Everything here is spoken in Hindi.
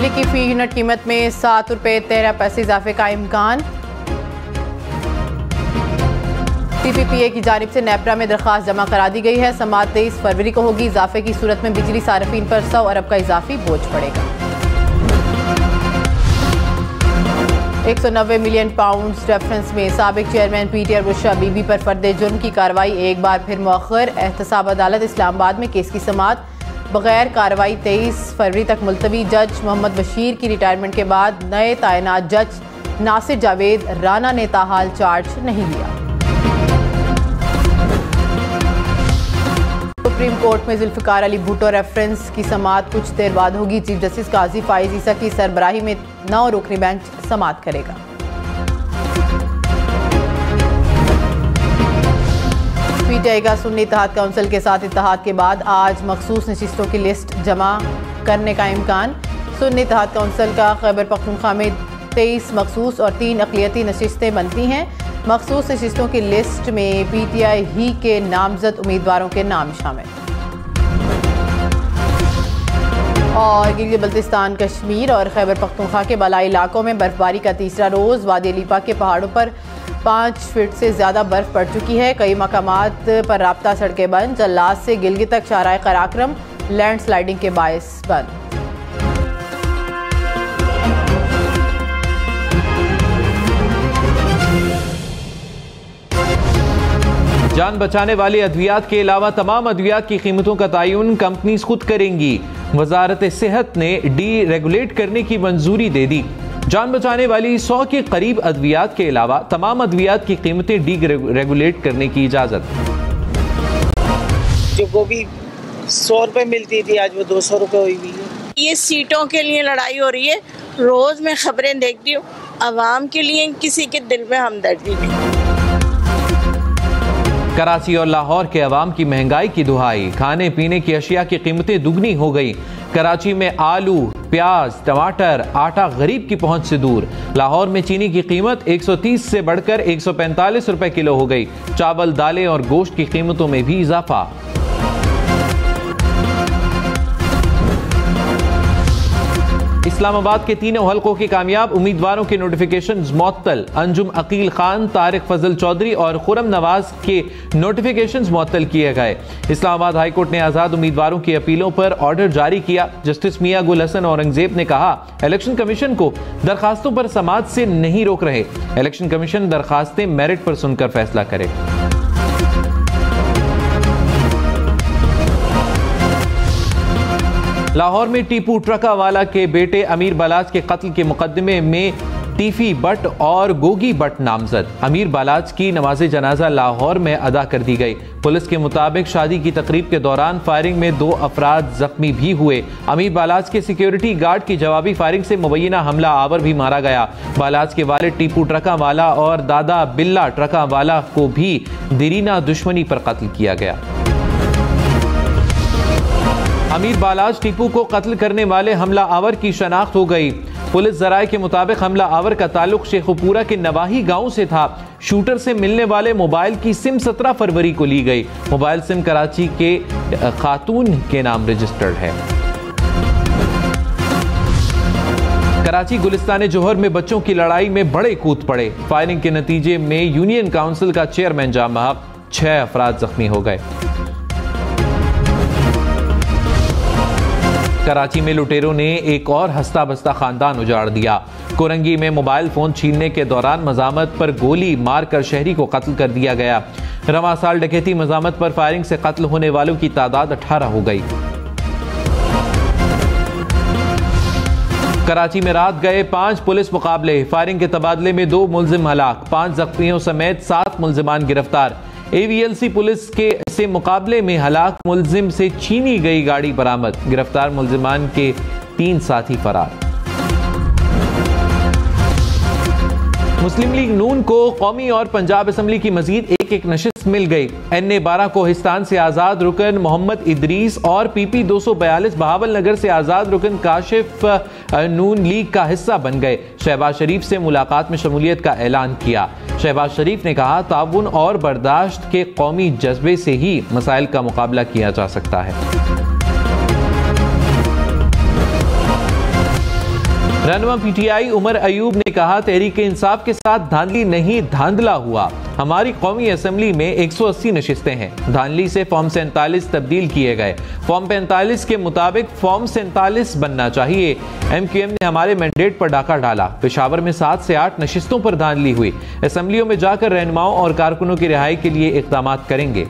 बिजली की फी यूनिट कीमत में 7 रुपये 13 पैसे इजाफे का इम्कान। TPPA की जानिब से नेपरा में दरख्वास्त जमा करा दी गई है। समाअत 23 फरवरी को होगी। इजाफे की सूरत में बिजली सार्फिन पर 100 अरब का इजाफी बोझ पड़ेगा। 190 मिलियन पाउंड रेफरेंस में साबिक चेयरमैन पीटी अरबुशा बीबी पर फर्द जुर्म की कार्रवाई एक बार फिर मौखर। एहतसाब अदालत इस्लामाबाद में केस की समाअत बगैर कार्रवाई 23 फरवरी तक मुलतवी। जज मोहम्मद बशीर की रिटायरमेंट के बाद नए तैनात जज नासिर जावेद राना ने ताहाल चार्ज नहीं लिया। सुप्रीम कोर्ट में जुल्फिकार अली भुट्टो रेफरेंस की समाअत कुछ देर बाद होगी। चीफ जस्टिस काजी फाइज ईसा की सरबराही में 9 रुकनी बेंच समाअत करेगा। पीटीआई का सुन्नी इत्तेहाद काउंसिल के साथ इत्तेहाद के बाद आज मखसूस नशिस्तों की लिस्ट जमा करने का इम्कान। सुन्नी इत्तेहाद काउंसिल का खैबर पख्तूनख्वा में 23 मखसूस और 3 अक़लियती नशिस्तें बनती हैं। मखसूस नशिस्तों की लिस्ट में पीटीआई ही के नामजद उम्मीदवारों के नाम शामिल। और गिलगित बल्तिस्तान, कश्मीर और खैबर पख्तूनख्वा के बलाई इलाकों में बर्फबारी का तीसरा रोज़। वादी अलीपा के पहाड़ों पर 5 फीट से ज़्यादा बर्फ पड़ चुकी है। कई मकामात पर राब्ता सड़कें बंद। जल्लाद से गिलगित तक शाहराह कराक्रम लैंड स्लाइडिंग के बायस बंद। जान बचाने वाले अद्वियात के अलावा तमाम अद्वियात की कीमतों का तयन कंपनीज खुद करेंगी। वजारत सेहत ने डी रेगुलेट करने की मंजूरी दे दी। जान बचाने वाली 100 के करीब अद्वियात के अलावा तमाम अद्वियात की कीमतें डी रेगुलेट करने की इजाजत। जो गोभी 100 रुपए मिलती थी आज वो 200 रुपए हुई हुई है। ये सीटों के लिए लड़ाई हो रही है। रोज मैं खबरें देखती हूँ। अवाम के लिए किसी के दिल में हमदर्दी नहीं। कराची और लाहौर के अवाम की महंगाई की दुहाई। खाने पीने की अशिया की कीमतें दुगनी हो गई। कराची में आलू, प्याज, टमाटर, आटा गरीब की पहुंच से दूर। लाहौर में चीनी की कीमत 130 से बढ़कर 145 रुपए किलो हो गई। चावल, दालें और गोश्त की कीमतों में भी इजाफा। इस्लामाबाद के तीनों हलकों के कामयाब उम्मीदवारों के नोटिफिकेशन मुअत्तल। अंजुम अकील खान, तारिक फजल चौधरी और खुरम नवाज के नोटिफिकेशन मुअत्तल किए गए। इस्लामाबाद हाई कोर्ट ने आजाद उम्मीदवारों की अपीलों पर ऑर्डर जारी किया। जस्टिस मियां गुल हसन औरंगजेब ने कहा, इलेक्शन कमीशन को दरखास्तों पर समाअत से नहीं रोक रहे। इलेक्शन कमीशन दरखास्तें मेरिट पर सुनकर फैसला करे। लाहौर में टीपू ट्रकावाला के बेटे अमीर बालाज के कत्ल के मुकदमे में टीफी बट और गोगी बट नामजद। अमीर बालाज की नमाज जनाजा लाहौर में अदा कर दी गई। पुलिस के मुताबिक शादी की तकरीब के दौरान फायरिंग में 2 अफराद जख्मी भी हुए। अमीर बालाज के सिक्योरिटी गार्ड की जवाबी फायरिंग से मुबैना हमला आवर भी मारा गया। बालाज के वालिद टीपू ट्रकावाला और दादा बिल्ला ट्रकावाला को भी दीरीना दुश्मनी पर कत्ल किया गया। अमीर बालाज टीपू को कत्ल करने वाले हमला आवर की शनाख्त हो गई। पुलिस जराये के मुताबिक हमला आवर का ताल्लुक शेखुपुरा के नवाही गांव से था। शूटर से मिलने वाले मोबाइल की सिम 17 फरवरी को ली गई। मोबाइल सिम कराची के खातून के नाम रजिस्टर्ड है। कराची गुलिस्तान जोहर में बच्चों की लड़ाई में बड़े कूद पड़े। फायरिंग के नतीजे में यूनियन काउंसिल का चेयरमैन जाम बहक, 6 अफराद जख्मी हो गए। कराची में लुटेरों ने एक और हंसता बसता खानदान उजाड़ दिया। कोरंगी में मोबाइल फोन छीनने के दौरान मजामत पर गोली मारकर शहरी को कत्ल कर दिया गया। रवां साल डकैती मजामत पर फायरिंग से कत्ल होने वालों की तादाद 18 हो गई। कराची में रात गए 5 पुलिस मुकाबले। फायरिंग के तबादले में 2 मुलजिम हलाक, 5 जख्मियों समेत 7 मुलजिमान गिरफ्तार। AVLC पुलिस के से मुकाबले में हलाक मुलजिम से छीनी गई गाड़ी बरामद। गिरफ्तार मुलजिमान के 3 साथी फरार। मुस्लिम लीग नून को कौमी और पंजाब असम्बली की मजीद एक नशिस्त मिल गई। NA 12 कोहिस्तान से आजाद रुकन मोहम्मद इदरीस और PP 242 बहावल नगर से आजाद रुकन काशिफ नून लीग का हिस्सा बन गए। शहबाज शरीफ से मुलाकात में शमूलियत का ऐलान किया। शहबाज शरीफ ने कहा, ताउन और बर्दाश्त के कौमी जज्बे से ही मसाइल का मुकाबला किया जा सकता है। रहनुमा पीटीआई उमर अयूब ने कहा, तहरीक इंसाफ के साथ धांधली नहीं धांधला हुआ। हमारी कौमी असेंबली में 180 नशिस्तें हैं। धांधली से फॉर्म 47 तब्दील किए गए। फॉर्म 45 के मुताबिक फॉर्म 47 बनना चाहिए। MQM ने हमारे मैंडेट पर डाका डाला। पेशावर में 7 से 8 नशिस्तों पर धांधली हुई। असेंबलियों में जाकर रहनुमाओं और कारकुनों की रिहाई के लिए इक़दामात करेंगे।